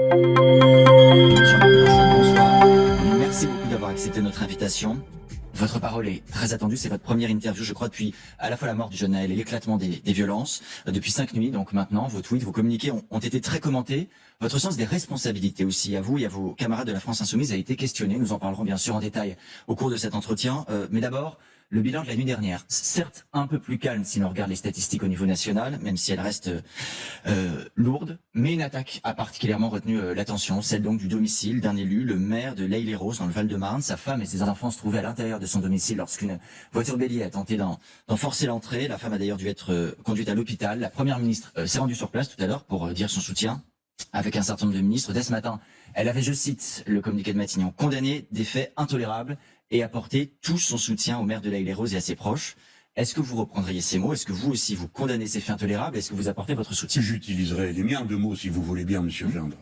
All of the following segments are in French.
Jean-Marc Mélenchon, bonsoir. Merci beaucoup d'avoir accepté notre invitation. Votre parole est très attendue, c'est votre première interview, je crois, depuis à la fois la mort du jeune Naël et l'éclatement des violences. Depuis 5 nuits, donc maintenant, vos tweets, vos communiqués ont été très commentés. Votre sens des responsabilités aussi, à vous et à vos camarades de la France Insoumise, a été questionné. Nous en parlerons bien sûr en détail au cours de cet entretien. Mais d'abord, le bilan de la nuit dernière, certes un peu plus calme si l'on regarde les statistiques au niveau national, même si elle reste lourde, mais une attaque a particulièrement retenu l'attention, celle donc du domicile d'un élu, le maire de l'Aille-les-Roses dans le Val-de-Marne. Sa femme et ses enfants se trouvaient à l'intérieur de son domicile lorsqu'une voiture bélier a tenté d'en forcer l'entrée. La femme a d'ailleurs dû être conduite à l'hôpital. La première ministre s'est rendue sur place tout à l'heure pour dire son soutien avec un certain nombre de ministres. Dès ce matin, elle avait, je cite le communiqué de Matignon, condamné des faits intolérables et apporté tout son soutien au maire de l'Aille-les-Roses et à ses proches. Est-ce que vous reprendriez ces mots? Est-ce que vous aussi vous condamnez ces faits intolérables? Est-ce que vous apportez votre soutien? J'utiliserai les miens de mots si vous voulez bien, monsieur Gendre.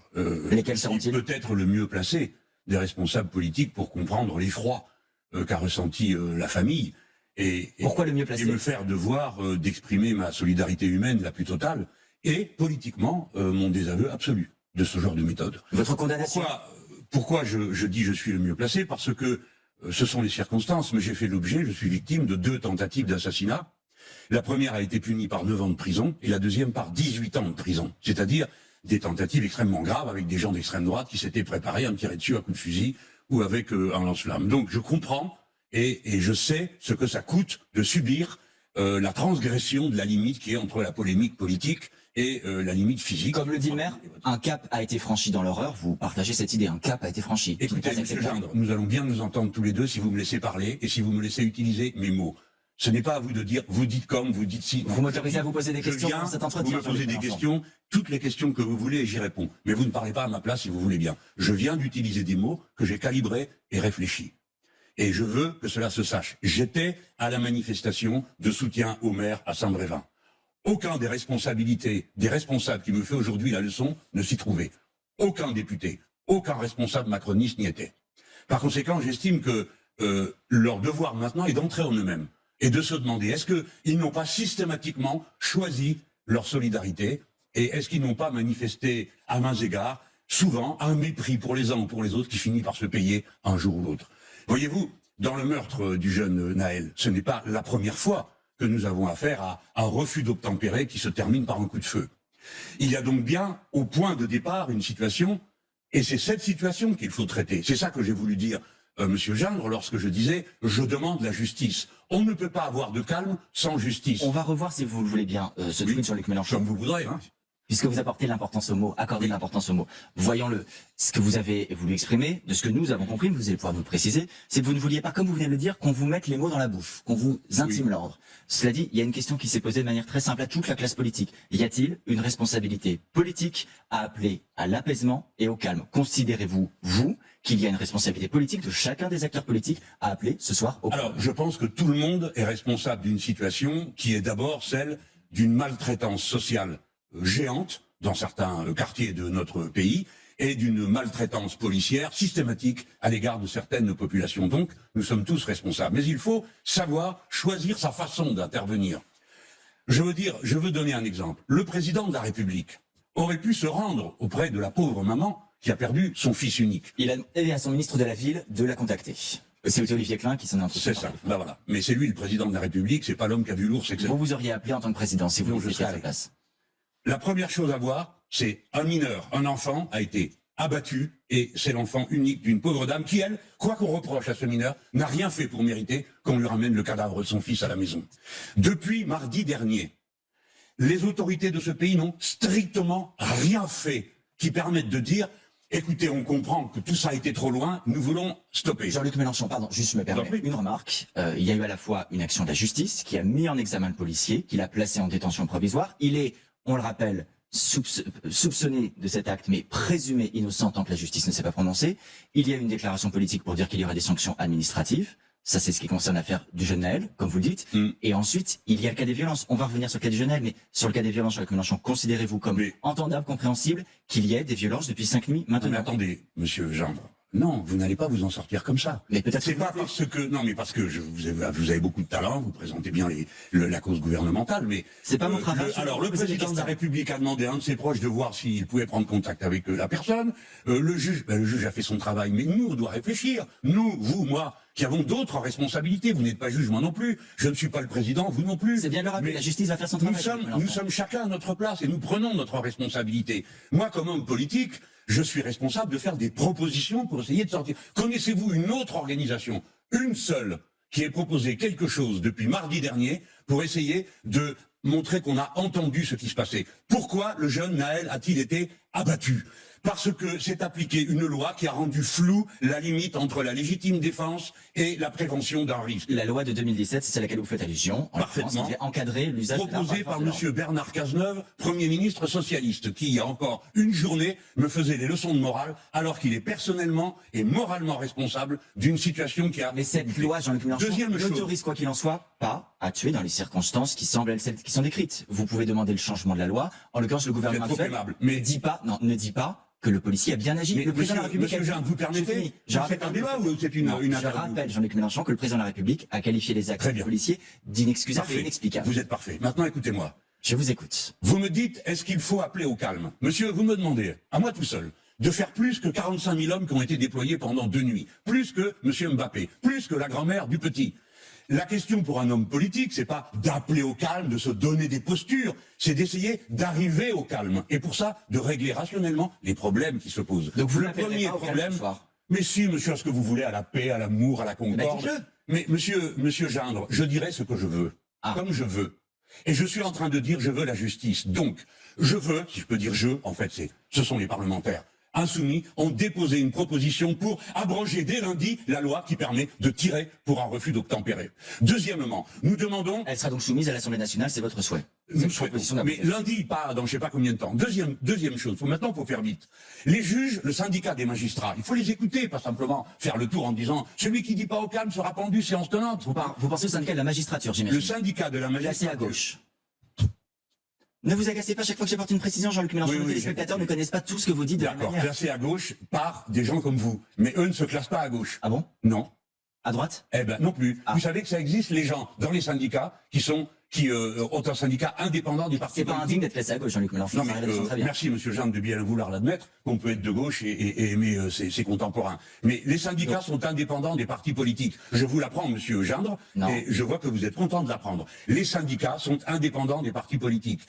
Lesquels seront-ils? Peut-être le mieux placé des responsables politiques pour comprendre l'effroi qu'a ressenti la famille. Pourquoi le mieux placé? Et me faire devoir d'exprimer ma solidarité humaine la plus totale et politiquement mon désaveu absolu de ce genre de méthode. Votre condamnation? Pourquoi je dis je suis le mieux placé? Parce que ce sont les circonstances, mais j'ai fait l'objet, je suis victime de 2 tentatives d'assassinat. La première a été punie par 9 ans de prison et la deuxième par 18 ans de prison. C'est-à-dire des tentatives extrêmement graves avec des gens d'extrême droite qui s'étaient préparés à me tirer dessus à coups de fusil ou avec un lance-flamme. Donc je comprends et je sais ce que ça coûte de subir la transgression de la limite qui est entre la polémique politique et la limite physique. Comme le dit le maire, un cap a été franchi dans l'horreur. Vous partagez cette idée, un cap a été franchi. Écoutez, monsieur Gendre, nous allons bien nous entendre tous les deux si vous me laissez parler et si vous me laissez utiliser mes mots. Ce n'est pas à vous de dire, vous dites comme, vous dites si. Vous m'autorisez à vous poser des questions dans cet entretien? Vous me posez des questions, toutes les questions que vous voulez et j'y réponds. Mais vous ne parlez pas à ma place si vous voulez bien. Je viens d'utiliser des mots que j'ai calibrés et réfléchis. Et je veux que cela se sache. J'étais à la manifestation de soutien au maire à Saint-Brévin. Aucun des responsables qui me fait aujourd'hui la leçon ne s'y trouvait. Aucun député, aucun responsable macroniste n'y était. Par conséquent, j'estime que leur devoir maintenant est d'entrer en eux-mêmes et de se demander est-ce qu'ils n'ont pas systématiquement choisi leur solidarité et est-ce qu'ils n'ont pas manifesté à mains égards souvent un mépris pour les uns ou pour les autres qui finit par se payer un jour ou l'autre. Voyez-vous, dans le meurtre du jeune Naël, ce n'est pas la première fois que nous avons affaire à un refus d'obtempérer qui se termine par un coup de feu. Il y a donc bien, au point de départ, une situation, et c'est cette situation qu'il faut traiter. C'est ça que j'ai voulu dire, monsieur Gendre, lorsque je disais « je demande la justice ». On ne peut pas avoir de calme sans justice. On va revoir, si vous le voulez bien, ce tweet sur Luc Mélenchon. Comme vous voudrez, hein. Puisque vous apportez l'importance au mot, accordez de l'importance au mot. Voyons-le. Ce que vous avez voulu exprimer, de ce que nous avons compris, vous allez pouvoir nous le préciser, c'est que vous ne vouliez pas, comme vous venez de le dire, qu'on vous mette les mots dans la bouche, qu'on vous intime l'ordre. Cela dit, il y a une question qui s'est posée de manière très simple à toute la classe politique. Y a-t-il une responsabilité politique à appeler à l'apaisement et au calme? Considérez-vous, vous, qu'il y a une responsabilité politique de chacun des acteurs politiques à appeler ce soir au calme? Alors, je pense que tout le monde est responsable d'une situation qui est d'abord celle d'une maltraitance sociale géante dans certains quartiers de notre pays et d'une maltraitance policière systématique à l'égard de certaines populations. Donc, nous sommes tous responsables. Mais il faut savoir choisir sa façon d'intervenir. Je veux donner un exemple. Le président de la République aurait pu se rendre auprès de la pauvre maman qui a perdu son fils unique. Il a demandé à son ministre de la Ville de la contacter. C'est Olivier Klein qui s'en est entretenu. C'est ça, ben voilà. Mais c'est lui le président de la République, c'est pas l'homme qui a vu l'ours, etc. Vous auriez appelé en tant que président, si vous étiez à sa place. La première chose à voir, c'est un mineur, un enfant a été abattu et c'est l'enfant unique d'une pauvre dame qui, elle, quoi qu'on reproche à ce mineur, n'a rien fait pour mériter qu'on lui ramène le cadavre de son fils à la maison. Depuis mardi dernier, les autorités de ce pays n'ont strictement rien fait qui permette de dire écoutez, on comprend que tout ça a été trop loin, nous voulons stopper. Jean-Luc Mélenchon, pardon, juste me permets une remarque. Il y a eu à la fois une action de la justice qui a mis en examen le policier, qui l'a placé en détention provisoire. Il est, on le rappelle, soupçonné de cet acte, mais présumé innocent tant que la justice ne s'est pas prononcée. Il y a une déclaration politique pour dire qu'il y aura des sanctions administratives. Ça, c'est ce qui concerne l'affaire du jeune Naël, comme vous le dites. Et ensuite, il y a le cas des violences. On va revenir sur le cas du jeune Naël, mais sur le cas des violences, Jean-Luc Mélenchon, considérez-vous comme entendable, compréhensible, qu'il y ait des violences depuis 5 nuits maintenant? Mais attendez, monsieur Gendre, Non, vous n'allez pas vous en sortir comme ça. Mais peut-être C'est que pas parce que non, mais parce que vous avez beaucoup de talent, vous présentez bien la cause gouvernementale, mais c'est pas mon travail. Alors le président de la République a demandé à un de ses proches de voir s'il pouvait prendre contact avec la personne. Le juge a fait son travail, mais nous on doit réfléchir. Nous, vous, moi, qui avons d'autres responsabilités. Vous n'êtes pas juge, moi non plus. Je ne suis pas le président, vous non plus. C'est bien de le rappeler. La justice va faire son travail. Nous sommes chacun à notre place et nous prenons notre responsabilité. Moi, comme homme politique, je suis responsable de faire des propositions pour essayer de sortir. Connaissez-vous une autre organisation, une seule, qui ait proposé quelque chose depuis mardi dernier pour essayer de montrer qu'on a entendu ce qui se passait? Pourquoi le jeune Naël a-t-il été abattu? Parce que s'est appliquée une loi qui a rendu floue la limite entre la légitime défense et la prévention d'un risque. La loi de 2017, c'est celle à laquelle vous faites allusion, en Parfaitement. France, qui encadrer l'usage de l'arme Proposée par M. Bernard Cazeneuve, Premier ministre socialiste, qui il y a encore une journée me faisait des leçons de morale, alors qu'il est personnellement et moralement responsable d'une situation qui a... Mais cette loi, Jean-Luc Mélenchon, n'autorise quoi qu'il en soit pas à tuer dans les circonstances qui semblent être celles qui sont décrites. Vous pouvez demander le changement de la loi. En l'occurrence, le gouvernement actuel ne dit pas que le policier a bien agi. Mais le président de la République Monsieur Jean, vous permettez? C'est un débat ou c'est une Je rappelle, Jean-Luc Mélenchon, que le président de la République a qualifié les actes des policiers d'inexcusables et inexplicables. Vous êtes parfait. Maintenant, écoutez-moi. Je vous écoute. Vous me dites, est-ce qu'il faut appeler au calme? Monsieur, vous me demandez, à moi tout seul, de faire plus que 45 000 hommes qui ont été déployés pendant 2 nuits, plus que Monsieur Mbappé, plus que la grand-mère du petit. La question pour un homme politique, c'est pas d'appeler au calme, de se donner des postures, c'est d'essayer d'arriver au calme. Et pour ça, de régler rationnellement les problèmes qui se posent. Donc vous le premier problème, mais si, monsieur, à ce que vous voulez, à la paix, à l'amour, à la concorde. Mais monsieur Gindre, je dirais ce que je veux, comme je veux. Et je suis en train de dire, je veux la justice. Donc, je veux, si je peux dire je, en fait, ce sont les parlementaires insoumis ont déposé une proposition pour abroger dès lundi la loi qui permet de tirer pour un refus d'obtempérer. Deuxièmement, nous demandons... Elle sera donc soumise à l'Assemblée nationale, c'est votre souhait. Nous souhaitons, mais lundi, pas dans je sais pas combien de temps. Deuxième chose, maintenant il faut faire vite. Les juges, le syndicat des magistrats, il faut les écouter, pas simplement faire le tour en disant celui qui dit pas au calme sera pendu, séance tenante. Vous pensez au syndicat de la magistrature, j'imagine? Le syndicat de la magistrature. Assez à gauche. Ne vous agacez pas chaque fois que j'apporte une précision, Jean-Luc Mélenchon. Les téléspectateurs ne connaissent pas tout ce que vous dites de la manière. D'accord, classé à gauche par des gens comme vous. Mais eux ne se classent pas à gauche. Ah bon? Non. À droite? Eh ben non plus. Vous savez que ça existe, les gens dans les syndicats qui ont un syndicat indépendant du parti. C'est pas indigne d'être classé à gauche, Jean-Luc Mélenchon. Non, mais, merci Monsieur Jean de bien vouloir l'admettre, qu'on peut être de gauche et aimer ses contemporains. Mais les syndicats sont indépendants des partis politiques. Je vous l'apprends, Monsieur Gindre, et je vois que vous êtes content de l'apprendre. Les syndicats sont indépendants des partis politiques.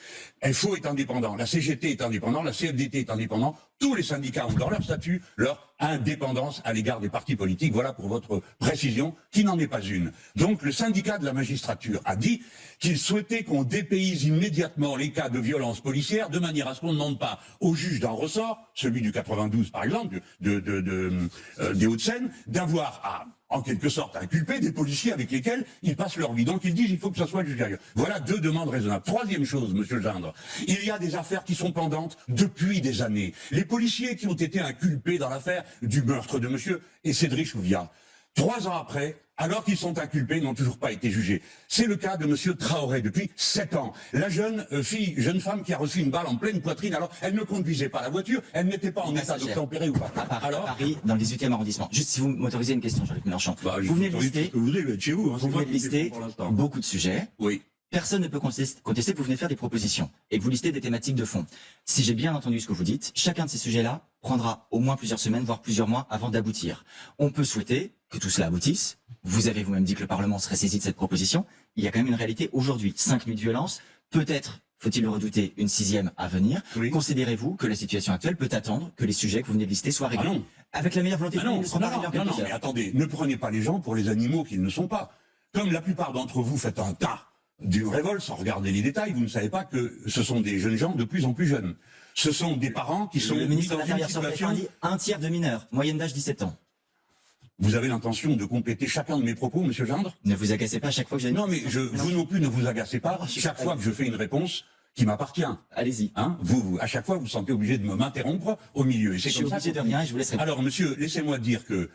FO est indépendant, la CGT est indépendant, la CFDT est indépendant. Tous les syndicats ont dans leur statut leur indépendance à l'égard des partis politiques. Voilà pour votre précision, qui n'en est pas une. Donc le syndicat de la magistrature a dit qu'il souhaitait qu'on dépayse immédiatement les cas de violence policière de manière à ce qu'on ne demande pas au juge d'un ressort, celui du 92 par exemple, des Hauts-de-Seine, d'avoir en quelque sorte inculper des policiers avec lesquels ils passent leur vie. Donc ils disent il faut que ça soit le juge d'arrière. Voilà 2 demandes raisonnables. Troisième chose, Monsieur Gindre, il y a des affaires qui sont pendantes depuis des années. Les policiers qui ont été inculpés dans l'affaire du meurtre de Monsieur et Cédric Chouviat, 3 ans après, alors qu'ils sont inculpés, n'ont toujours pas été jugés. C'est le cas de Monsieur Traoré depuis 7 ans. La jeune femme qui a reçu une balle en pleine poitrine, alors elle ne conduisait pas la voiture, elle n'était pas en état d'obtempérer ou pas. À Paris, dans le 18e arrondissement. Juste si vous m'autorisez une question, Jean-Luc Mélenchon. Vous venez de lister, vous êtes chez vous, vous venez de lister beaucoup de sujets. Oui. Personne ne peut contester que vous venez faire des propositions et que vous listez des thématiques de fond. Si j'ai bien entendu ce que vous dites, chacun de ces sujets-là prendra au moins plusieurs semaines, voire plusieurs mois avant d'aboutir. On peut souhaiter que tout cela aboutisse. Vous avez vous-même dit que le Parlement serait saisi de cette proposition. Il y a quand même une réalité aujourd'hui. 5 nuits de violence, peut-être, faut-il le redouter, une 6e à venir. Oui. Considérez-vous que la situation actuelle peut attendre que les sujets que vous venez de lister soient réglés? Avec la meilleure volonté, non, ne seront pas réglés en quelques heures. Mais attendez, ne prenez pas les gens pour les animaux qu'ils ne sont pas. Comme la plupart d'entre vous faites un tas du révolte sans regarder les détails, vous ne savez pas que ce sont des jeunes gens de plus en plus jeunes. Ce sont des parents qui sont... Le ministre de l'Intérieur sur dit un tiers de mineurs, moyenne d'âge 17 ans. Vous avez l'intention de compléter chacun de mes propos, Monsieur Gindre? Ne vous agacez pas à chaque fois que j'ai... Non, mais vous non plus ne vous agacez pas chaque fois que je fais une réponse qui m'appartient. Allez-y. Hein, à chaque fois, vous vous sentez obligé de m'interrompre au milieu. Et c'est comme ça. Je suis obligé de rien et je vous laisse répondre. Alors, monsieur, laissez-moi dire que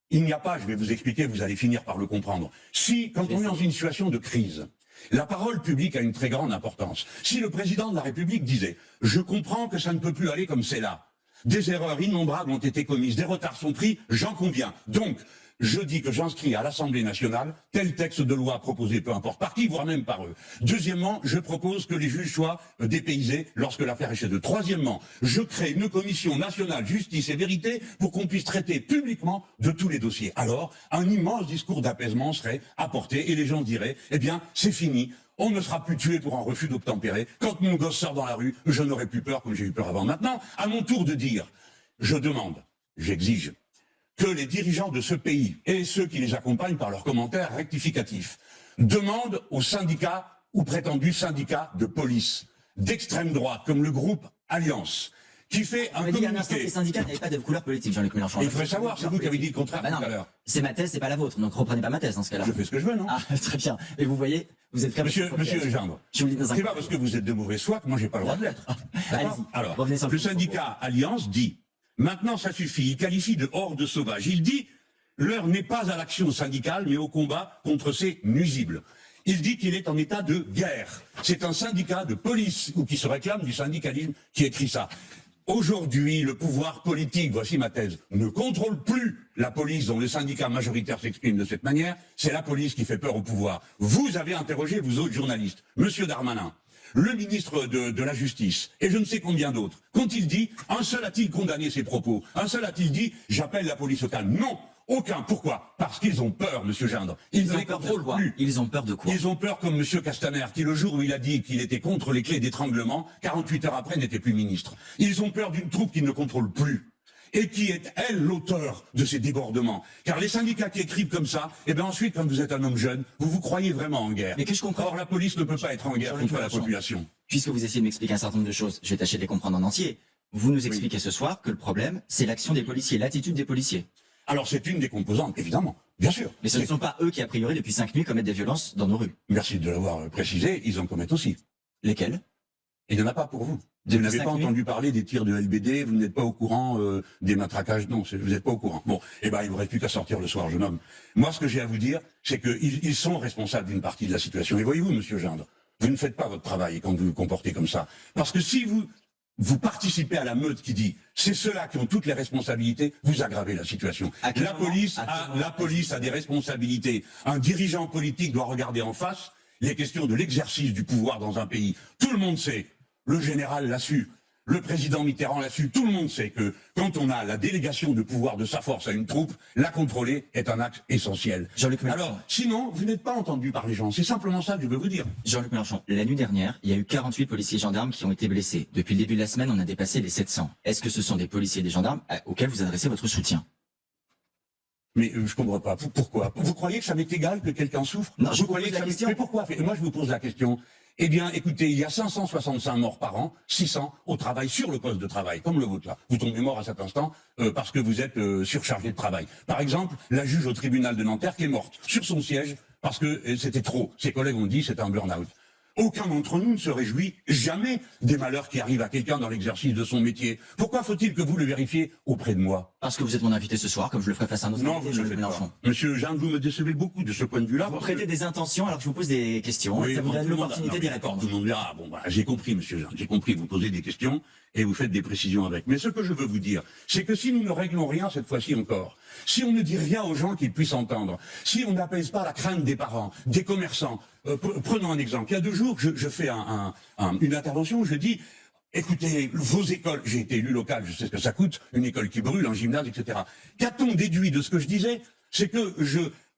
il n'y a pas, je vais vous expliquer, vous allez finir par le comprendre. Si, quand on est dans une situation de crise, la parole publique a une très grande importance. Si le président de la République disait « Je comprends que ça ne peut plus aller comme c'est là », Des erreurs innombrables ont été commises, des retards sont pris, j'en conviens. Donc, je dis que j'inscris à l'Assemblée nationale tel texte de loi proposé, peu importe par qui, voire même par eux. Deuxièmement, je propose que les juges soient dépaysés lorsque l'affaire est chez eux. Troisièmement, je crée une commission nationale justice et vérité pour qu'on puisse traiter publiquement de tous les dossiers. Alors, un immense discours d'apaisement serait apporté et les gens diraient, eh bien, c'est fini. On ne sera plus tué pour un refus d'obtempérer. Quand mon gosse sort dans la rue, je n'aurai plus peur comme j'ai eu peur avant. Maintenant, à mon tour de dire, je demande, j'exige, que les dirigeants de ce pays et ceux qui les accompagnent par leurs commentaires rectificatifs demandent aux syndicats ou prétendus syndicats de police d'extrême droite, comme le groupe Alliance, qui fait un Il y a un instant que les communiqué. syndicats n'avaient pas de couleur politique, Jean-Luc Mélenchon. Il faudrait savoir, c'est vous qui avez dit le contraire Bah non, tout à l'heure. c'est ma thèse, c'est pas la vôtre, donc reprenez pas ma thèse dans ce cas-là. Je fais ce que je veux, non? Ah, très bien. Et vous voyez, vous êtes très Monsieur Gendre, Je vous le dis dans un c'est pas parce que vous êtes de mauvaise foi que moi j'ai pas le droit de l'être. D'accord. Allez-y. Alors, Revenez sur le syndicat Alliance dit, maintenant ça suffit, il qualifie de horde sauvage. Il dit, l'heure n'est pas à l'action syndicale, mais au combat contre ces nuisibles. Il dit qu'il est en état de guerre. C'est un syndicat de police, ou qui se réclame du syndicalisme, qui écrit ça. Aujourd'hui, le pouvoir politique, voici ma thèse, ne contrôle plus la police dont le syndicat majoritaire s'exprime de cette manière. C'est la police qui fait peur au pouvoir. Vous avez interrogé, vous autres journalistes, Monsieur Darmanin, le ministre de la Justice, et je ne sais combien d'autres. Qu'ont-ils dit? Un seul a-t-il condamné ces propos? Un seul a-t-il dit, j'appelle la police au calme? Non, aucun. Pourquoi? Parce qu'ils ont peur, Monsieur Gendre. Ils ne ont les peur de contrôlent quoi? plus. Ils ont peur de quoi? Ils ont peur comme Monsieur Castaner, qui le jour où il a dit qu'il était contre les clés d'étranglement, 48 heures après n'était plus ministre. Ils ont peur d'une troupe qu'ils ne contrôlent plus. Et qui est, elle, l'auteur de ces débordements. Car les syndicats qui écrivent comme ça, eh bien ensuite, quand vous êtes un homme jeune, vous vous croyez vraiment en guerre. Mais que je comprends. Or, la police ne peut pas être en guerre Jean-Luc contre la Mélenchon. population. Puisque vous essayez de m'expliquer un certain nombre de choses, je vais tâcher de les comprendre en entier. Vous nous expliquez ce soir que le problème, c'est l'action des policiers, l'attitude des policiers. Alors, c'est une des composantes, évidemment. Bien sûr. Mais ce ne sont pas eux qui, a priori, depuis 5 nuits, commettent des violences dans nos rues. Merci de l'avoir précisé, ils en commettent aussi. Lesquels? Il n'y en a pas pour vous. Vous Depuis n'avez 5 pas nuits entendu parler des tirs de LBD, vous n'êtes pas au courant des matraquages, non, vous n'êtes pas au courant. Bon, eh ben, il ne vous reste plus qu'à sortir le soir, jeune homme. Moi, ce que j'ai à vous dire, c'est qu'ils sont responsables d'une partie de la situation. Et voyez-vous, Monsieur Gendre, vous ne faites pas votre travail quand vous vous comportez comme ça. Parce que si vous participez à la meute qui dit c'est ceux-là qui ont toutes les responsabilités, vous aggravez la situation. La police a des responsabilités. Un dirigeant politique doit regarder en face les questions de l'exercice du pouvoir dans un pays. Tout le monde sait, le général l'a su, le président Mitterrand l'a su, tout le monde sait que quand on a la délégation de pouvoir de sa force à une troupe, la contrôler est un axe essentiel. Jean-Luc Mélenchon. Alors, sinon, vous n'êtes pas entendu par les gens. C'est simplement ça que je veux vous dire. Jean-Luc Mélenchon, la nuit dernière, il y a eu 48 policiers et gendarmes qui ont été blessés. Depuis le début de la semaine, on a dépassé les 700. Est-ce que ce sont des policiers et des gendarmes auxquels vous adressez votre soutien? Mais je comprends pas. Pourquoi? Vous croyez que ça m'est égal que quelqu'un souffre? Non, je vous vous croyez pose que la ça question. Mais pourquoi? Moi, je vous pose la question. Eh bien, écoutez, il y a 565 morts par an, 600 au travail, sur le poste de travail, comme le vôtre là. Vous tombez mort à cet instant parce que vous êtes surchargé de travail. Par exemple, la juge au tribunal de Nanterre qui est morte sur son siège parce que c'était trop. Ses collègues ont dit c'était un burn-out. Aucun d'entre nous ne se réjouit jamais des malheurs qui arrivent à quelqu'un dans l'exercice de son métier. Pourquoi faut-il que vous le vérifiez auprès de moi? Parce que vous êtes mon invité ce soir, comme je le ferai face à un autre Non, invité, vous ne le Jean-Luc faites Mélenchon. pas. Monsieur Jean, vous me décevez beaucoup de ce point de vue-là. Vous parce prêtez que- des intentions alors que je vous pose des questions. Oui, ça vous bon, donne tout le monde- l'opportunité non, d'y mais d'accord, répondre. tout le monde dira, bon, bah, j'ai compris, monsieur Jean, j'ai compris, vous posez des questions et vous faites des précisions avec. Mais ce que je veux vous dire, c'est que si nous ne réglons rien cette fois-ci encore, si on ne dit rien aux gens qu'ils puissent entendre, si on n'apaise pas la crainte des parents, des commerçants, prenons un exemple. Il y a 2 jours, je fais une intervention où je dis, écoutez, vos écoles, j'ai été élu local, je sais ce que ça coûte, une école qui brûle, un gymnase, etc. Qu'a-t-on déduit de ce que je disais? C'est que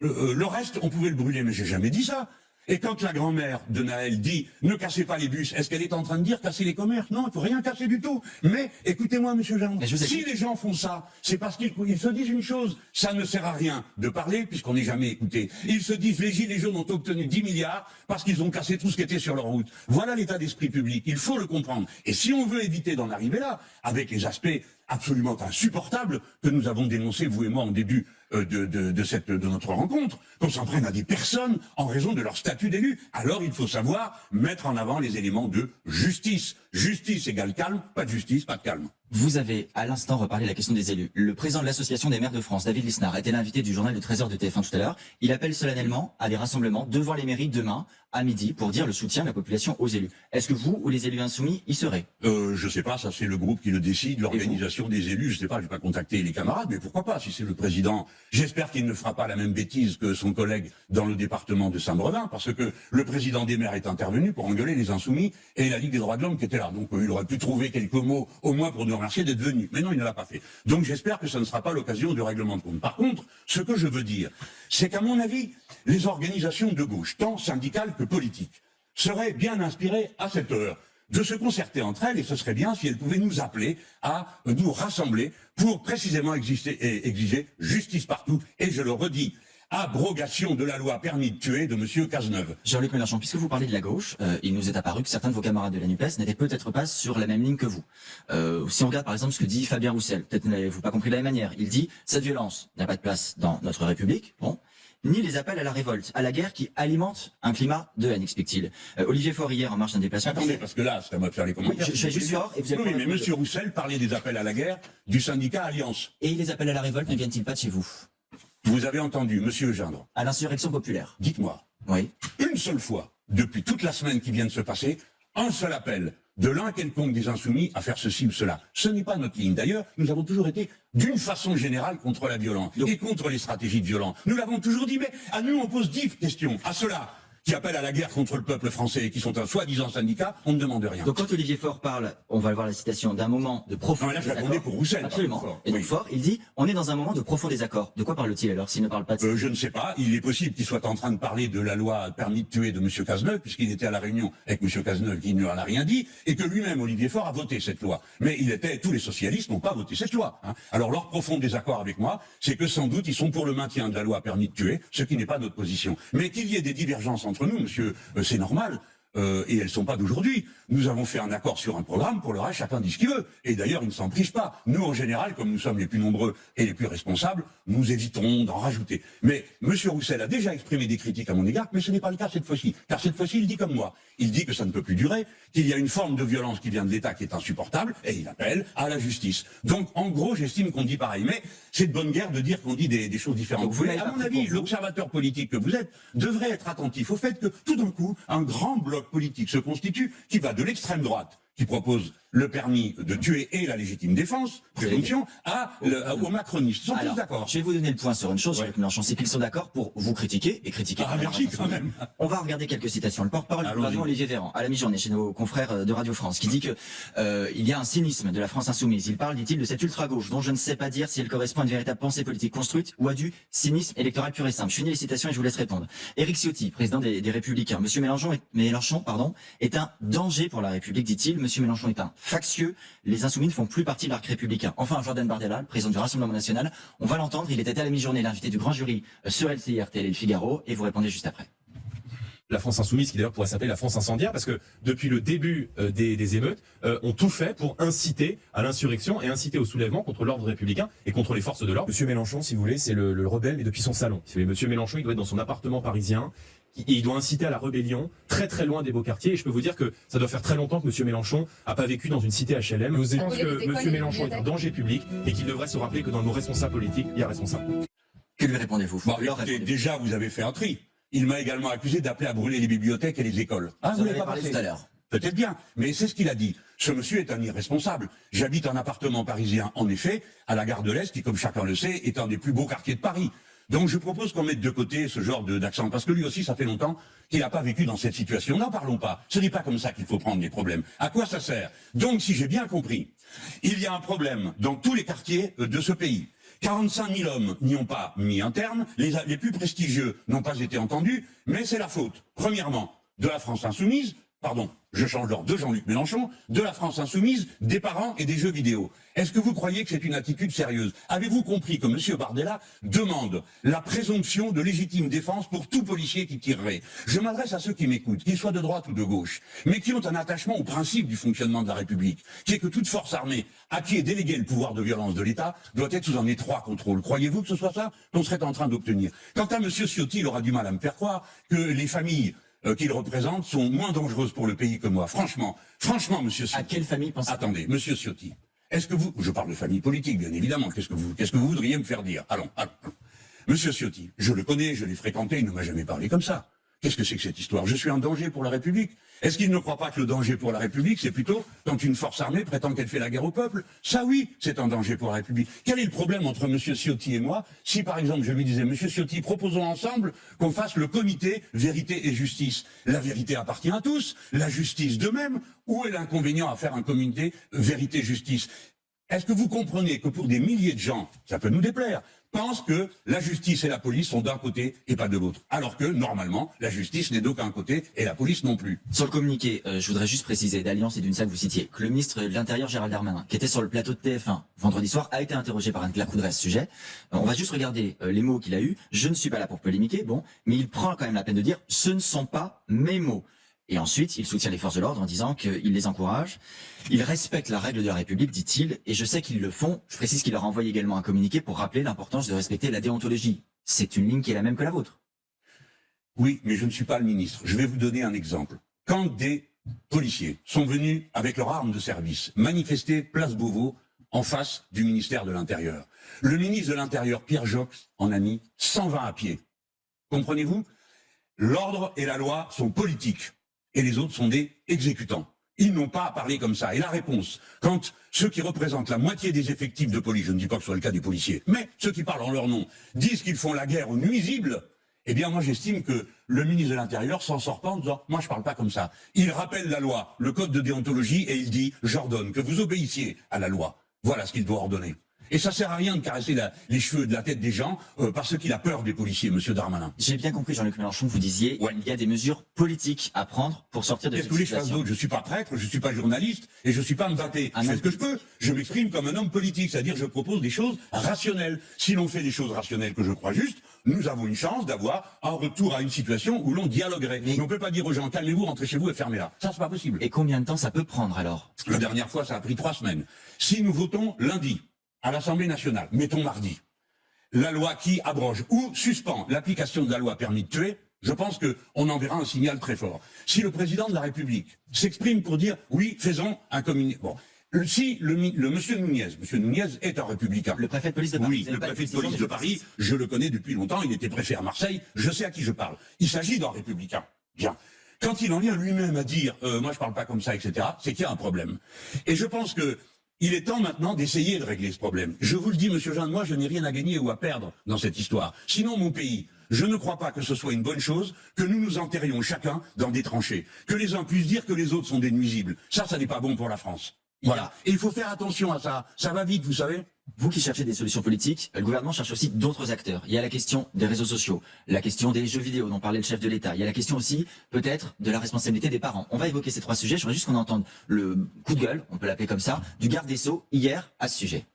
le reste, on pouvait le brûler, mais j'ai jamais dit ça. Et quand la grand-mère de Naël dit « ne cassez pas les bus », est-ce qu'elle est en train de dire « casser les commerces » ? Non, il faut rien casser du tout. Mais écoutez-moi, monsieur Jean, Mais je vous ai si dit- les gens font ça, c'est parce qu'ils se disent une chose, ça ne sert à rien de parler puisqu'on n'est jamais écouté. Ils se disent « les gilets jaunes ont obtenu 10 milliards parce qu'ils ont cassé tout ce qui était sur leur route ». Voilà l'état d'esprit public, il faut le comprendre. Et si on veut éviter d'en arriver là, avec les aspects absolument insupportables que nous avons dénoncés, vous et moi, en début de notre rencontre, qu'on s'en prenne à des personnes en raison de leur statut d'élu. Alors il faut savoir mettre en avant les éléments de justice. Justice égale calme, pas de justice, pas de calme. Vous avez à l'instant reparlé de la question des élus. Le président de l'Association des maires de France, David Lisnard, était l'invité du journal de 13h de TF1 tout à l'heure. Il appelle solennellement à des rassemblements devant les mairies demain à midi pour dire le soutien de la population aux élus. Est-ce que vous ou les élus insoumis y serez? Je sais pas, ça c'est le groupe qui le décide, l'organisation des élus, je sais pas, je vais pas contacter les camarades, mais pourquoi pas, si c'est le président. J'espère qu'il ne fera pas la même bêtise que son collègue dans le département de Saint-Brévin, parce que le président des maires est intervenu pour engueuler les insoumis et la Ligue des droits de l'homme qui était là. Donc il aurait pu trouver quelques mots au moins pour nous remercier d'être venu. Mais non, il ne l'a pas fait. Donc j'espère que ça ne sera pas l'occasion de règlement de compte. Par contre, ce que je veux dire, c'est qu'à mon avis, les organisations de gauche, tant syndicales que politiques, seraient bien inspirées à cette heure de se concerter entre elles, et ce serait bien si elles pouvaient nous appeler à nous rassembler pour précisément exiger justice partout, et je le redis, abrogation de la loi permis de tuer de M. Cazeneuve. Jean-Luc Mélenchon, puisque vous parlez de la gauche, il nous est apparu que certains de vos camarades de la NUPES n'étaient peut-être pas sur la même ligne que vous. Si on regarde par exemple ce que dit Fabien Roussel, peut-être n'avez-vous pas compris de la même manière, il dit « Cette violence n'a pas de place dans notre République », bon, ni les appels à la révolte, à la guerre qui alimentent un climat de haine, explique-t-il. Olivier Faure, hier, en marche d'un déplacement... Attendez, parce que là, c'est à moi de faire les commentaires. Oui, je vais juste voir, et vous allez... Oui, mais M. Roussel parlait des appels à la guerre du syndicat Alliance. Et les appels à la révolte ne viennent-ils pas de chez vous? Vous avez entendu, M. Gindre. À l'insurrection populaire. Dites-moi, Oui. une seule fois, depuis toute la semaine qui vient de se passer, un seul appel de l'un quelconque des insoumis à faire ceci ou cela. Ce n'est pas notre ligne. D'ailleurs, nous avons toujours été d'une façon générale contre la violence et contre les stratégies de violence. Nous l'avons toujours dit, mais à nous on pose 10 questions. À ceux-là qui appellent à la guerre contre le peuple français et qui sont un soi-disant syndicat, on ne demande rien. Donc quand Olivier Faure parle, on va voir la citation, d'un moment de profond non, mais là, je désaccord. répondais pour Roussel. Absolument. Et donc oui. Faure, il dit, on est dans un moment de profond désaccord. De quoi parle-t-il alors s'il ne parle pas de ça? Je ne sais pas. Il est possible qu'il soit en train de parler de la loi permis de tuer de M. Cazeneuve, puisqu'il était à la réunion avec M. Cazeneuve qui ne en a rien dit, et que lui-même, Olivier Faure, a voté cette loi. Mais tous les socialistes n'ont pas voté cette loi. Hein. Alors leur profond désaccord avec moi, c'est que sans doute ils sont pour le maintien de la loi permis de tuer, ce qui n'est pas notre position. Mais qu'il y ait des divergences entre nous, monsieur, c'est normal. Et elles ne sont pas d'aujourd'hui. Nous avons fait un accord sur un programme, pour le reste, chacun dit ce qu'il veut. Et d'ailleurs, il ne s'en prive pas. Nous, en général, comme nous sommes les plus nombreux et les plus responsables, nous éviterons d'en rajouter. Mais M. Roussel a déjà exprimé des critiques à mon égard, mais ce n'est pas le cas cette fois-ci. Car cette fois-ci, il dit comme moi. Il dit que ça ne peut plus durer, qu'il y a une forme de violence qui vient de l'État qui est insupportable, et il appelle à la justice. Donc, en gros, j'estime qu'on dit pareil. Mais c'est de bonne guerre de dire qu'on dit des choses différentes. Donc, vous à mon avis, l'observateur politique que vous êtes devrait être attentif au fait que, tout d'un coup, un grand bloc politique se constitue qui va de l'extrême droite, qui propose le permis de tuer et la légitime défense, présomption, aux macronistes. Ils sont tous d'accord. Je vais vous donner le point sur une chose, Jean-Luc Mélenchon, c'est qu'ils sont d'accord pour vous critiquer et critiquer. Ah, merci quand même. On va regarder quelques citations. Le porte-parole du gouvernement, Olivier Véran, à la mi-journée chez nos confrères de Radio France, qui dit que il y a un cynisme de la France insoumise. Il parle, dit-il, de cette ultra-gauche dont je ne sais pas dire si elle correspond à une véritable pensée politique construite ou à du cynisme électoral pur et simple. Je finis les citations et je vous laisse répondre. Éric Ciotti, président des Républicains. Monsieur Mélenchon est un danger pour la République, dit-il. Monsieur Mélenchon est un factieux. Les insoumis ne font plus partie de l'arc républicain. Enfin, Jordan Bardella, le président du Rassemblement national, on va l'entendre, il était à la mi-journée l'invité du grand jury sur LCI, RTL et Le Figaro, et vous répondez juste après. La France insoumise, qui d'ailleurs pourrait s'appeler la France incendiaire, parce que depuis le début des émeutes, ont tout fait pour inciter à l'insurrection et inciter au soulèvement contre l'ordre républicain et contre les forces de l'ordre. Monsieur Mélenchon, si vous voulez, c'est le rebelle, mais depuis son salon. Si vous voulez, Monsieur Mélenchon, il doit être dans son appartement parisien. Et il doit inciter à la rébellion, très très loin des beaux quartiers. Et je peux vous dire que ça doit faire très longtemps que M. Mélenchon n'a pas vécu dans une cité HLM. Je pense que M. Mélenchon est un danger public et qu'il devrait se rappeler que dans nos responsables politiques, il y a responsable. Que lui répondez-vous? Bon, écoutez, déjà, vous avez fait un tri. Il m'a également accusé d'appeler à brûler les bibliothèques et les écoles. Ah, vous l'avez parlé tout à l'heure. Peut-être bien, mais c'est ce qu'il a dit. Ce monsieur est un irresponsable. J'habite un appartement parisien, en effet, à la gare de l'Est, qui, comme chacun le sait, est un des plus beaux quartiers de Paris. Donc je propose qu'on mette de côté ce genre d'accent, parce que lui aussi, ça fait longtemps qu'il n'a pas vécu dans cette situation. N'en parlons pas. Ce n'est pas comme ça qu'il faut prendre les problèmes. À quoi ça sert? Donc, si j'ai bien compris, il y a un problème dans tous les quartiers de ce pays. 45 000 hommes n'y ont pas mis un terme, les plus prestigieux n'ont pas été entendus, mais c'est la faute, premièrement, de la France insoumise, pardon, je change d'ordre, de Jean-Luc Mélenchon, de la France Insoumise, des parents et des jeux vidéo. Est-ce que vous croyez que c'est une attitude sérieuse? Avez-vous compris que M. Bardella demande la présomption de légitime défense pour tout policier qui tirerait? Je m'adresse à ceux qui m'écoutent, qu'ils soient de droite ou de gauche, mais qui ont un attachement au principe du fonctionnement de la République, qui est que toute force armée à qui est délégué le pouvoir de violence de l'État doit être sous un étroit contrôle. Croyez-vous que ce soit ça qu'on serait en train d'obtenir? Quant à M. Ciotti, il aura du mal à me faire croire que les familles qu'il représente sont moins dangereuses pour le pays que moi. Franchement, monsieur Ciotti. À quelle famille pensez-vous? Attendez, monsieur Ciotti. Est-ce que vous, je parle de famille politique, bien évidemment. Qu'est-ce que vous voudriez me faire dire? Allons. Monsieur Ciotti, je le connais, je l'ai fréquenté, il ne m'a jamais parlé comme ça. Qu'est-ce que c'est que cette histoire? Je suis un danger pour la République. Est-ce qu'il ne croit pas que le danger pour la République, c'est plutôt quand une force armée prétend qu'elle fait la guerre au peuple? Ça oui, c'est un danger pour la République. Quel est le problème entre Monsieur Ciotti et moi si par exemple je lui disais, Monsieur Ciotti, proposons ensemble qu'on fasse le comité vérité et justice? La vérité appartient à tous, la justice de même. Où est l'inconvénient à faire un comité vérité-justice? Est-ce que vous comprenez que pour des milliers de gens, ça peut nous déplaire, pensent que la justice et la police sont d'un côté et pas de l'autre, alors que normalement la justice n'est d'aucun côté et la police non plus. Sur le communiqué, je voudrais juste préciser d'Alliance et d'une salle que vous citiez que le ministre de l'Intérieur Gérald Darmanin, qui était sur le plateau de TF1 vendredi soir, a été interrogé par Anne-Claire Coudray à ce sujet. On va juste regarder les mots qu'il a eus. Je ne suis pas là pour polémiquer, bon, mais il prend quand même la peine de dire « ce ne sont pas mes mots ». Et ensuite, il soutient les forces de l'ordre en disant qu'il les encourage. Il respecte la règle de la République, dit-il, et je sais qu'ils le font. Je précise qu'il leur a envoyé également un communiqué pour rappeler l'importance de respecter la déontologie. C'est une ligne qui est la même que la vôtre. Oui, mais je ne suis pas le ministre. Je vais vous donner un exemple. Quand des policiers sont venus avec leurs armes de service manifester place Beauvau en face du ministère de l'Intérieur, le ministre de l'Intérieur, Pierre Joxe, en a mis 120 à pied. Comprenez-vous? L'ordre et la loi sont politiques. Et les autres sont des exécutants. Ils n'ont pas à parler comme ça. Et la réponse, quand ceux qui représentent la moitié des effectifs de police, je ne dis pas que ce soit le cas des policiers, mais ceux qui parlent en leur nom, disent qu'ils font la guerre aux nuisibles, eh bien moi j'estime que le ministre de l'Intérieur s'en sort pas en disant « moi je parle pas comme ça ». Il rappelle la loi, le code de déontologie, et il dit « j'ordonne que vous obéissiez à la loi ». Voilà ce qu'il doit ordonner. Et ça sert à rien de caresser les cheveux de la tête des gens parce qu'il a peur des policiers, monsieur Darmanin. J'ai bien compris, Jean-Luc Mélenchon, vous disiez il y a des mesures politiques à prendre pour sortir de cette situation. Qu'est-ce que vous voulez que je fasse d'autre? Je suis pas prêtre, je suis pas journaliste et je suis pas Mbappé. Je fais ce que je peux. Je m'exprime comme un homme politique, c'est-à-dire je propose des choses rationnelles. Si l'on fait des choses rationnelles que je crois justes, nous avons une chance d'avoir un retour à une situation où l'on dialoguerait. Mais on peut pas dire aux gens calmez-vous, rentrez chez vous et fermez-la. Ça c'est pas possible. Et combien de temps ça peut prendre alors? La dernière fois, ça a pris 3 semaines. Si nous votons lundi à l'Assemblée nationale, mettons mardi, la loi qui abroge ou suspend l'application de la loi permis de tuer, je pense qu'on enverra un signal très fort. Si le président de la République s'exprime pour dire oui, faisons un communiqué. Bon, si le monsieur Nunez est un républicain. Le préfet de police de Paris. Oui, le préfet de police de Paris, je le connais depuis longtemps, il était préfet à Marseille, je sais à qui je parle. Il s'agit d'un républicain. Bien. Quand il en vient lui-même à dire moi je parle pas comme ça, etc., c'est qu'il y a un problème. Et je pense que il est temps maintenant d'essayer de régler ce problème. Je vous le dis, monsieur Jeanne, moi je n'ai rien à gagner ou à perdre dans cette histoire. Sinon mon pays, je ne crois pas que ce soit une bonne chose que nous nous enterrions chacun dans des tranchées. Que les uns puissent dire que les autres sont des nuisibles. Ça n'est pas bon pour la France. Voilà. Et il faut faire attention à ça. Ça va vite, vous savez. Vous qui cherchez des solutions politiques, le gouvernement cherche aussi d'autres acteurs. Il y a la question des réseaux sociaux, la question des jeux vidéo dont parlait le chef de l'État. Il y a la question aussi, peut-être, de la responsabilité des parents. On va évoquer ces 3 sujets. Je voudrais juste qu'on entende le coup de gueule, on peut l'appeler comme ça, du garde des Sceaux hier à ce sujet.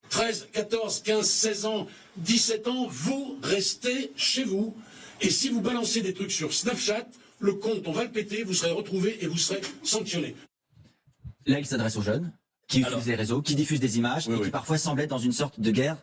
13, 14, 15, 16 ans, 17 ans, vous restez chez vous. Et si vous balancez des trucs sur Snapchat, le compte, on va le péter, vous serez retrouvé et vous serez sanctionné. Là, il s'adresse aux jeunes qui utilisent les réseaux, qui diffusent des images et qui parfois semblent être dans une sorte de guerre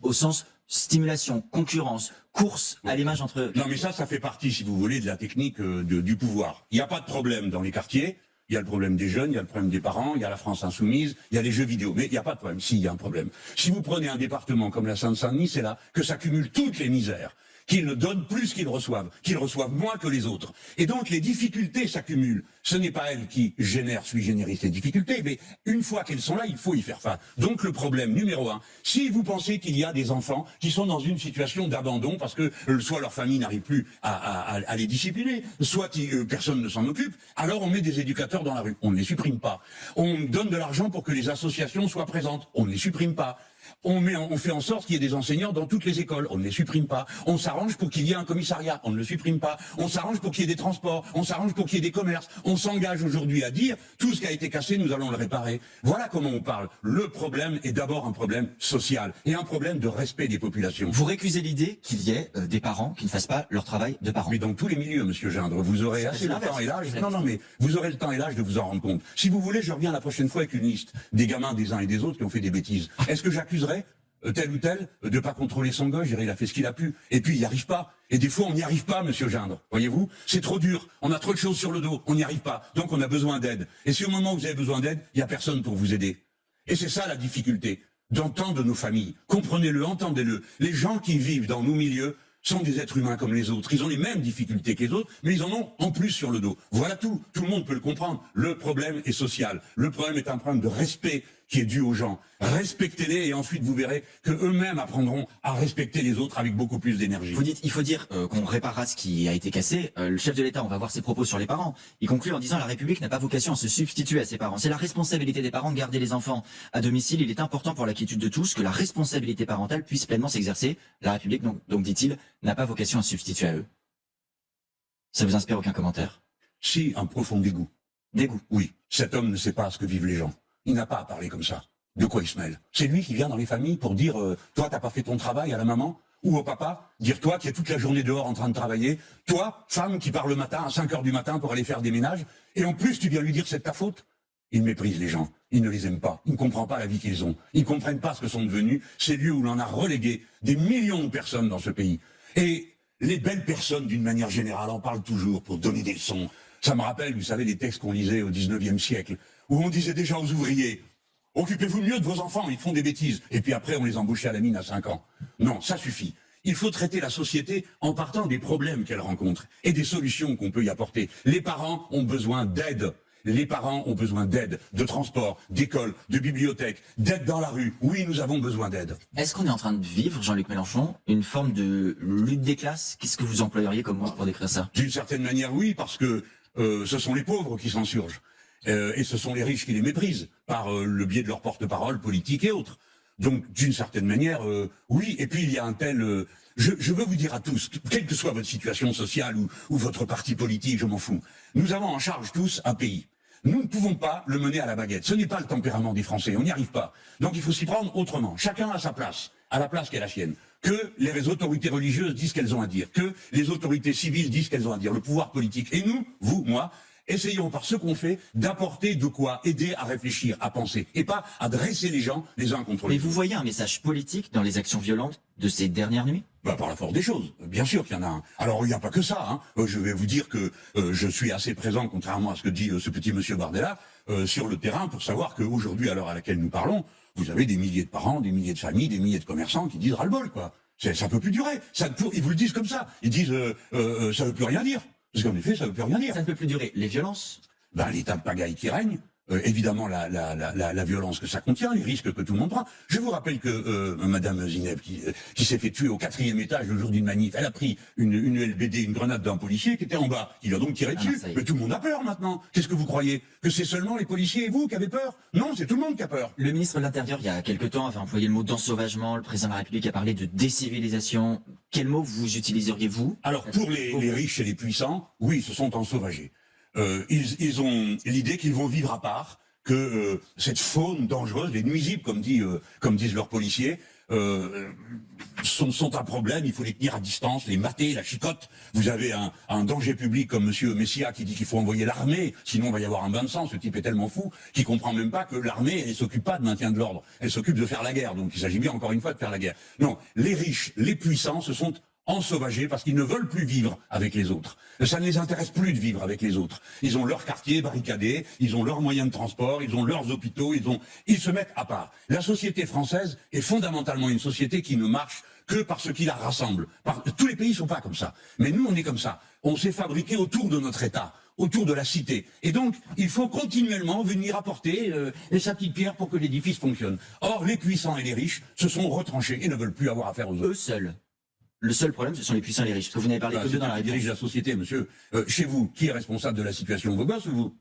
au sens stimulation, concurrence, course à l'image entre... Non mais ça fait partie, si vous voulez, de la technique du pouvoir. Il n'y a pas de problème dans les quartiers, il y a le problème des jeunes, il y a le problème des parents, il y a la France insoumise, il y a les jeux vidéo, mais il n'y a pas de problème. Si, il y a un problème. Si vous prenez un département comme la Seine-Saint-Denis, c'est là que s'accumulent toutes les misères. Qu'ils ne donnent plus qu'ils reçoivent moins que les autres. Et donc les difficultés s'accumulent. Ce n'est pas elles qui génèrent sui generis les difficultés, mais une fois qu'elles sont là, il faut y faire face. Donc le problème numéro 1, si vous pensez qu'il y a des enfants qui sont dans une situation d'abandon parce que soit leur famille n'arrive plus à les discipliner, soit personne ne s'en occupe, alors on met des éducateurs dans la rue. On ne les supprime pas. On donne de l'argent pour que les associations soient présentes. On ne les supprime pas. On fait en sorte qu'il y ait des enseignants dans toutes les écoles. On ne les supprime pas. On s'arrange pour qu'il y ait un commissariat. On ne le supprime pas. On s'arrange pour qu'il y ait des transports. On s'arrange pour qu'il y ait des commerces. On s'engage aujourd'hui à dire tout ce qui a été cassé, nous allons le réparer. Voilà comment on parle. Le problème est d'abord un problème social et un problème de respect des populations. Vous récusez l'idée qu'il y ait des parents qui ne fassent pas leur travail de parents. Mais dans tous les milieux, monsieur Gindre, vous aurez assez le temps et l'âge. Non, mais vous aurez le temps et l'âge de vous en rendre compte. Si vous voulez, je reviens la prochaine fois avec une liste des gamins des uns et des autres qui ont fait des bêtises. Est-ce que j'accuserais tel ou tel de pas contrôler son gosse? Je dirais, il a fait ce qu'il a pu. Et puis, il n'y arrive pas. Et des fois, on n'y arrive pas, monsieur Gindre. Voyez-vous? C'est trop dur. On a trop de choses sur le dos. On n'y arrive pas. Donc, on a besoin d'aide. Et si au moment où vous avez besoin d'aide, il n'y a personne pour vous aider. Et c'est ça la difficulté. D'entendre nos familles. Comprenez-le, entendez-le. Les gens qui vivent dans nos milieux sont des êtres humains comme les autres. Ils ont les mêmes difficultés que les autres, mais ils en ont en plus sur le dos. Voilà tout. Tout le monde peut le comprendre. Le problème est social. Le problème est un problème de respect qui est dû aux gens. Respectez-les et ensuite vous verrez que eux-mêmes apprendront à respecter les autres avec beaucoup plus d'énergie. Vous dites, il faut dire qu'on réparera ce qui a été cassé. Le chef de l'État, on va voir ses propos sur les parents. Il conclut en disant la République n'a pas vocation à se substituer à ses parents. C'est la responsabilité des parents de garder les enfants à domicile. Il est important pour la quiétude de tous que la responsabilité parentale puisse pleinement s'exercer. La République, donc dit-il, n'a pas vocation à se substituer à eux. Ça vous inspire aucun commentaire? Si, un profond dégoût. Dégoût. Oui, cet homme ne sait pas ce que vivent les gens. Il n'a pas à parler comme ça. De quoi il se mêle? C'est lui qui vient dans les familles pour dire toi, t'as pas fait ton travail à la maman ou au papa, dire toi qui es toute la journée dehors en train de travailler, toi, femme qui part le matin à 5 heures du matin pour aller faire des ménages, et en plus tu viens lui dire c'est de ta faute. Il méprise les gens, il ne les aime pas, il ne comprend pas la vie qu'ils ont, ils ne comprennent pas ce que sont devenus ces lieux où l'on a relégué des millions de personnes dans ce pays. Et les belles personnes, d'une manière générale, en parlent toujours pour donner des leçons. Ça me rappelle, vous savez, les textes qu'on lisait au 19e siècle, où on disait déjà aux ouvriers, occupez-vous mieux de vos enfants, ils font des bêtises. Et puis après, on les embauchait à la mine à 5 ans. Non, ça suffit. Il faut traiter la société en partant des problèmes qu'elle rencontre et des solutions qu'on peut y apporter. Les parents ont besoin d'aide. Les parents ont besoin d'aide, de transport, d'école, de bibliothèque, d'aide dans la rue. Oui, nous avons besoin d'aide. Est-ce qu'on est en train de vivre, Jean-Luc Mélenchon, une forme de lutte des classes? Qu'est-ce que vous employeriez comme mot pour décrire ça? D'une certaine manière, oui, parce que ce sont les pauvres qui s'insurgent. Et ce sont les riches qui les méprisent par le biais de leur porte-parole politique et autres. Donc, d'une certaine manière, oui. Et puis, il y a un tel... Je veux vous dire à tous, quelle que soit votre situation sociale ou votre parti politique, je m'en fous, nous avons en charge tous un pays. Nous ne pouvons pas le mener à la baguette. Ce n'est pas le tempérament des Français, on n'y arrive pas. Donc il faut s'y prendre autrement. Chacun a sa place, à la place qui est la sienne. Que les autorités religieuses disent ce qu'elles ont à dire, que les autorités civiles disent ce qu'elles ont à dire, le pouvoir politique. Et nous, vous, moi, essayons par ce qu'on fait d'apporter de quoi aider à réfléchir, à penser, et pas à dresser les gens les uns contre les Mais autres. vous voyez un message politique dans les actions violentes de ces dernières nuits? Par la force des choses, bien sûr qu'il y en a un. Alors il n'y a pas que ça, hein. Je vais vous dire que je suis assez présent, contrairement à ce que dit ce petit monsieur Bardella, sur le terrain pour savoir qu'aujourd'hui, à l'heure à laquelle nous parlons, vous avez des milliers de parents, des milliers de familles, des milliers de commerçants qui disent ras-le-bol, quoi. Ça peut plus durer. Ils vous le disent comme ça. Ils disent ça veut plus rien dire. Parce qu'en effet, ça veut plus rien dire. Ça ne peut plus durer. Les violences? L'état de pagaille qui règne, évidemment la violence que ça contient, les risques que tout le monde prend. Je vous rappelle que Madame Zineb, qui s'est fait tuer au 4e étage le jour d'une manif, elle a pris une LBD, une grenade d'un policier qui était en bas. Il a donc tiré dessus. Mais tout le monde a peur maintenant. Qu'est-ce que vous croyez? Que c'est seulement les policiers et vous qui avez peur? Non, c'est tout le monde qui a peur. Le ministre de l'Intérieur, il y a quelque temps, avait employé le mot d'ensauvagement. Le président de la République a parlé de décivilisation. Quel mot vous utiliseriez-vous? Alors, pour les riches et les puissants, oui, ils se sont ensauvagés. Ils ont l'idée qu'ils vont vivre à part, que cette faune dangereuse, les nuisibles, comme disent leurs policiers, sont un problème, il faut les tenir à distance, les mater, la chicotte. Vous avez un danger public comme monsieur Messia qui dit qu'il faut envoyer l'armée, sinon il va y avoir un bain de sang. Ce type est tellement fou qu'il comprend même pas que l'armée, elle s'occupe pas de maintien de l'ordre, elle s'occupe de faire la guerre. Donc il s'agit bien encore une fois de faire la guerre. Non, les riches, les puissants se sont ensauvagés parce qu'ils ne veulent plus vivre avec les autres. Ça ne les intéresse plus de vivre avec les autres. Ils ont leur quartier barricadé, ils ont leurs moyens de transport, ils ont leurs hôpitaux, ils se mettent à part. La société française est fondamentalement une société qui ne marche que par ce qui la rassemble. Tous les pays sont pas comme ça. Mais nous, on est comme ça. On s'est fabriqué autour de notre État, autour de la cité. Et donc, il faut continuellement venir apporter sa petite pierre pour que l'édifice fonctionne. Or, les puissants et les riches se sont retranchés et ne veulent plus avoir affaire aux autres. Eux seuls. Le seul problème, ce sont les puissants et les riches. Parce que vous n'avez parlé que d'eux dans la réponse. Dirige la société, monsieur. Chez vous, qui est responsable de la situation? Vos gosses ou vous?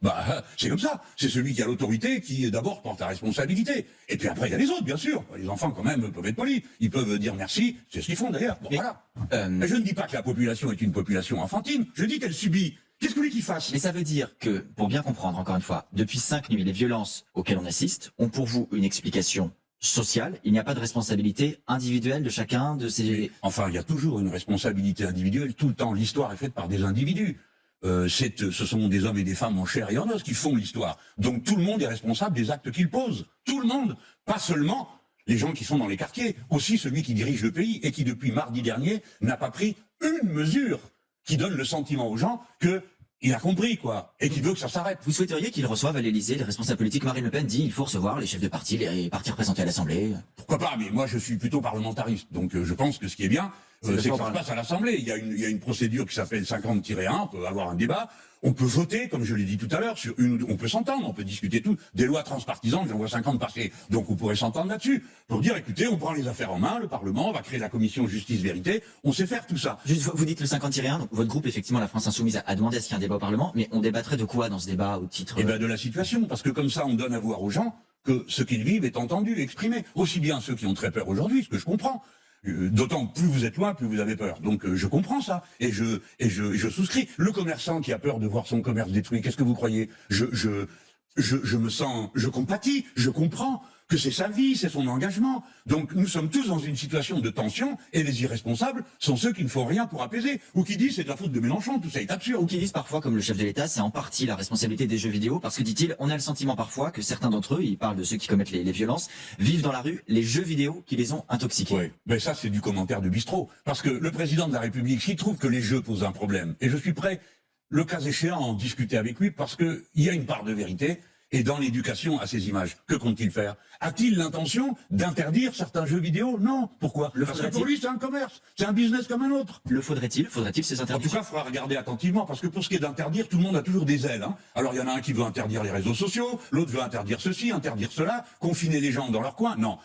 Bah, c'est comme ça. C'est celui qui a l'autorité qui d'abord porte la responsabilité. Et puis après, il y a les autres, bien sûr. Les enfants, quand même, peuvent être polis. Ils peuvent dire merci. C'est ce qu'ils font, d'ailleurs. Bon, voilà. Mais je ne dis pas que la population est une population enfantine. Je dis qu'elle subit. Qu'est-ce que vous voulez qu'ils fassent? Mais ça veut dire que, pour bien comprendre, encore une fois, depuis 5 nuits, les violences auxquelles on assiste ont pour vous une explication sociale. Il n'y a pas de responsabilité individuelle de chacun de ces... Enfin, il y a toujours une responsabilité individuelle. Tout le temps, l'histoire est faite par des individus. Ce sont des hommes et des femmes en chair et en os qui font l'histoire. Donc tout le monde est responsable des actes qu'ils posent. Tout le monde. Pas seulement les gens qui sont dans les quartiers. Aussi celui qui dirige le pays et qui, depuis mardi dernier, n'a pas pris une mesure qui donne le sentiment aux gens que il a compris, quoi, et qu'il veut que ça s'arrête. Vous souhaiteriez qu'ils reçoivent à l'Élysée les responsables politiques? Marine Le Pen dit il faut recevoir les chefs de parti, les partis représentés à l'Assemblée. Pourquoi pas? Mais moi, je suis plutôt parlementariste. Donc je pense que ce qui est bien, c'est que ça se passe à l'Assemblée. Il y a une procédure qui s'appelle 50-1, on peut avoir un débat, on peut voter, comme je l'ai dit tout à l'heure, sur on peut s'entendre, on peut discuter tout. Des lois transpartisanes, j'en vois 50 passer. Donc on pourrait s'entendre là-dessus. Pour dire, écoutez, on prend les affaires en main, le Parlement, on va créer la commission justice-vérité, on sait faire tout ça. Juste, vous dites le 50-1, donc votre groupe, effectivement, la France Insoumise, a demandé à ce qu'il y ait un débat au Parlement, mais on débattrait de quoi dans ce débat au titre... Eh ben de la situation, parce que comme ça, on donne à voir aux gens que ce qu'ils vivent est entendu, exprimé. Aussi bien ceux qui ont très peur aujourd'hui, ce que je comprends. D'autant plus vous êtes loin, plus vous avez peur. Donc je comprends ça et je souscris. Le commerçant qui a peur de voir son commerce détruit, qu'est-ce que vous croyez? Je me sens, je compatis, je comprends que c'est sa vie, c'est son engagement. Donc nous sommes tous dans une situation de tension et les irresponsables sont ceux qui ne font rien pour apaiser ou qui disent c'est de la faute de Mélenchon, tout ça est absurde. Ou qui disent parfois, comme le chef de l'État, c'est en partie la responsabilité des jeux vidéo, parce que, dit-il, on a le sentiment parfois que certains d'entre eux, il parle de ceux qui commettent les violences, vivent dans la rue les jeux vidéo qui les ont intoxiqués. Oui, mais ça c'est du commentaire de bistrot. Parce que le président de la République, s'il trouve que les jeux posent un problème, et je suis prêt, le cas échéant, à en discuter avec lui, parce que il y a une part de vérité, et dans l'éducation à ces images, que compte-t-il faire? A-t-il l'intention d'interdire certains jeux vidéo? Non. Pourquoi? Parce que pour lui, c'est un commerce, c'est un business comme un autre. Le faudrait-il ces En interdire? tout cas, il faudra regarder attentivement, parce que pour ce qui est d'interdire, tout le monde a toujours des ailes. Hein. Alors il y en a un qui veut interdire les réseaux sociaux, l'autre veut interdire ceci, interdire cela, confiner les gens dans leur coin. Non.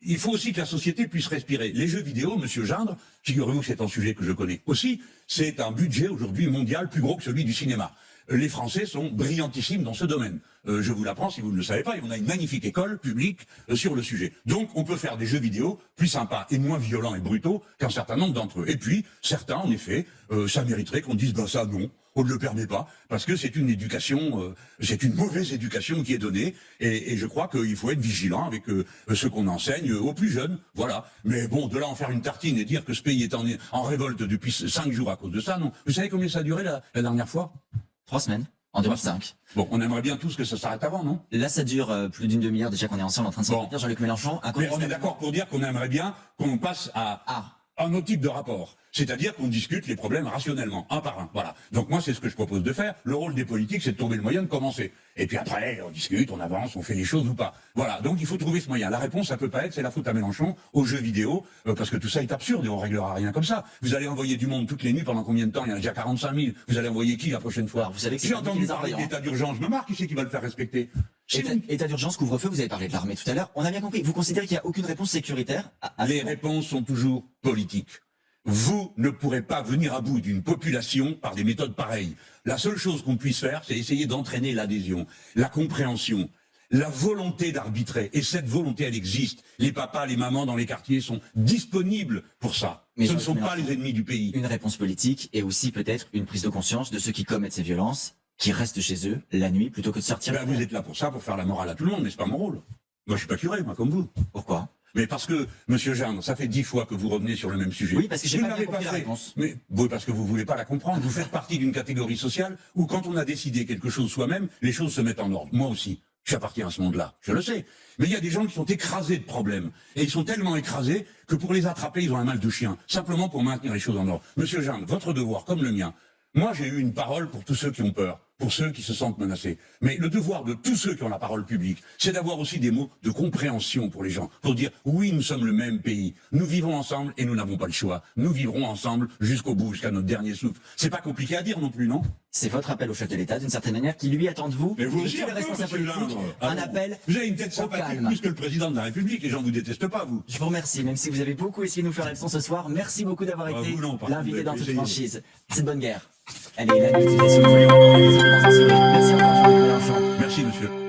Il faut aussi que la société puisse respirer. Les jeux vidéo, monsieur Gindre, figurez-vous que c'est un sujet que je connais aussi, c'est un budget aujourd'hui mondial plus gros que celui du cinéma. Les Français sont brillantissimes dans ce domaine. Je vous l'apprends si vous ne le savez pas, et on a une magnifique école publique sur le sujet. Donc on peut faire des jeux vidéo plus sympas et moins violents et brutaux qu'un certain nombre d'entre eux. Et puis, certains, en effet, ça mériterait qu'on dise, ben ça non, on ne le permet pas, parce que c'est une éducation, c'est une mauvaise éducation qui est donnée, et je crois qu'il faut être vigilant avec ce qu'on enseigne aux plus jeunes, voilà. Mais bon, de là en faire une tartine et dire que ce pays est en révolte depuis 5 jours à cause de ça, non. Vous savez combien ça a duré la dernière fois? 3 semaines, en 2005. Bon, on aimerait bien tous que ça s'arrête avant, non? Là, ça dure plus d'une demi-heure, déjà qu'on est ensemble en train de s'entretenir, Jean-Luc Mélenchon. Mais on est d'accord pour dire qu'on aimerait bien qu'on passe à un autre type de rapport. C'est-à-dire qu'on discute les problèmes rationnellement, un par un. Voilà. Donc moi, c'est ce que je propose de faire. Le rôle des politiques, c'est de trouver le moyen de commencer. Et puis après, on discute, on avance, on fait les choses ou pas. Voilà. Donc il faut trouver ce moyen. La réponse, ça peut pas être, c'est la faute à Mélenchon, aux jeux vidéo, parce que tout ça est absurde et on réglera rien comme ça. Vous allez envoyer du monde toutes les nuits pendant combien de temps? Il y en a déjà 45 000. Vous allez envoyer qui la prochaine fois? Alors, vous savez que j'ai entendu parler d'état d'urgence. Je me marre, qui c'est qui va le faire respecter? État d'urgence, couvre-feu, vous avez parlé de l'armée tout à l'heure. On a bien compris. Vous considérez qu'il n'y a aucune réponse sécuritaire Les réponses sont toujours politiques. Vous ne pourrez pas venir à bout d'une population par des méthodes pareilles. La seule chose qu'on puisse faire, c'est essayer d'entraîner l'adhésion, la compréhension, la volonté d'arbitrer. Et cette volonté, elle existe. Les papas, les mamans dans les quartiers sont disponibles pour ça. Mais ce ne sont pas les ennemis du pays. Une réponse politique et aussi peut-être une prise de conscience de ceux qui commettent ces violences, qui restent chez eux la nuit plutôt que de sortir. Ben, vous êtes là pour ça, pour faire la morale à tout le monde, mais c'est pas mon rôle. Moi, je suis pas curé, moi, comme vous. Pourquoi? Mais parce que, monsieur Gindre, ça fait 10 fois que vous revenez sur le même sujet. Oui, parce que j'ai pas bien compris la réponse. Mais oui, parce que vous voulez pas la comprendre. Vous faites partie d'une catégorie sociale où quand on a décidé quelque chose soi-même, les choses se mettent en ordre. Moi aussi, j'appartiens à ce monde-là, je le sais. Mais il y a des gens qui sont écrasés de problèmes. Et ils sont tellement écrasés que pour les attraper, ils ont un mal de chien. Simplement pour maintenir les choses en ordre. Monsieur Gindre, votre devoir, comme le mien, moi j'ai eu une parole pour tous ceux qui ont peur, pour ceux qui se sentent menacés. Mais le devoir de tous ceux qui ont la parole publique, c'est d'avoir aussi des mots de compréhension pour les gens, pour dire oui, nous sommes le même pays, nous vivons ensemble et nous n'avons pas le choix. Nous vivrons ensemble jusqu'au bout, jusqu'à notre dernier souffle. C'est pas compliqué à dire non plus, non? C'est votre appel au chef de l'État, d'une certaine manière, qui lui attend de vous, Mais vous de aussi, tous les un peu, responsables monsieur politiques, Lindre. un Ah, appel Vous avez une tête au sympathique calme. plus que le président de la République, les gens vous détestent pas, vous. Je vous remercie, même si vous avez beaucoup essayé de nous faire la leçon ce soir. Merci beaucoup d'avoir Ah, été vous non, par contre, l'invité vous dans avez toute essayé. franchise. C'est de bonne guerre. Allez, la notification, vous voulez encore désolé dans un sourire. Merci encore, Jean-Luc Mélenchon. Merci, monsieur.